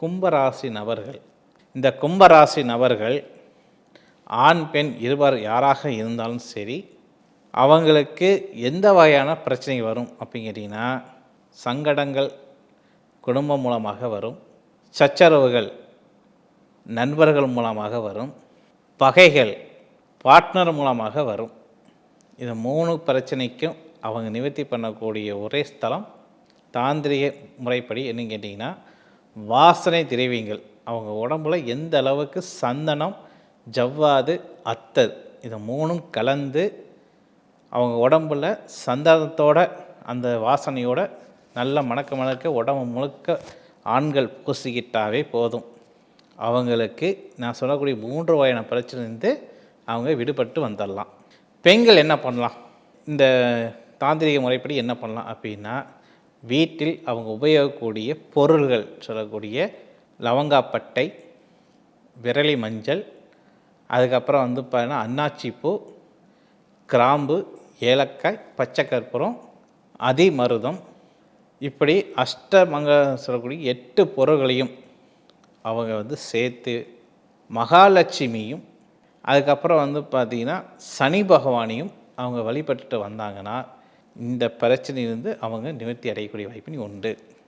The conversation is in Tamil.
கும்பராசி நபர்கள். இந்த கும்பராசி நபர்கள் ஆண் பெண் இருவர் யாராக இருந்தாலும் சரி, அவங்களுக்கு எந்த வகையான பிரச்சனை வரும் அப்படின்னு கேட்டிங்கன்னா, சங்கடங்கள் குடும்பம் மூலமாக வரும், சச்சரவுகள் நண்பர்கள் மூலமாக வரும், பகைகள் பார்ட்னர் மூலமாக வரும். இது 3 பிரச்சனைக்கும் அவங்க நிவர்த்தி பண்ணக்கூடிய ஒரே ஸ்தலம் தாந்திரிக முறைப்படி என்னன்னு கேட்டிங்கன்னா, வாசனை திரவியங்கள் அவங்க உடம்புல எந்த அளவுக்கு சந்தனம், ஜவ்வாது, அத்தர் இது 3ம் கலந்து அவங்க உடம்புல சந்தனத்தோட அந்த வாசனையோட நல்ல மணக்க மணக்க உடம்பு முழுக்க ஆண்கள் பூசிக்கிட்டாவே போதும். அவங்களுக்கு நான் சொல்லக்கூடிய 3 வகையான பிரச்சனைலேருந்து அவங்க விடுபட்டு வந்துடலாம். பெண்கள் என்ன பண்ணலாம்? இந்த தாந்திரிக முறைப்படி என்ன பண்ணலாம் அப்படின்னா, வீட்டில் அவங்க உபயோகக்கூடிய பொருள்கள் சொல்லக்கூடிய லவங்காப்பட்டை, விரலி மஞ்சள், அதுக்கப்புறம் பார்த்தீங்கன்னா அன்னாச்சிப்பூ, கிராம்பு, ஏலக்காய், பச்சை கற்பூரம், அதிமருதம், இப்படி அஷ்டமங்க சொல்லக்கூடிய 8 பொருள்களையும் அவங்க சேர்த்து மகாலட்சுமியும் அதுக்கப்புறம் பார்த்திங்கன்னா சனி பகவானையும் அவங்க வழிபட்டுட்டு வந்தாங்கன்னா இந்த பிரச்சனையிலிருந்து அவங்க நிவர்த்தி அடையக்கூடிய வாய்ப்பு உண்டு.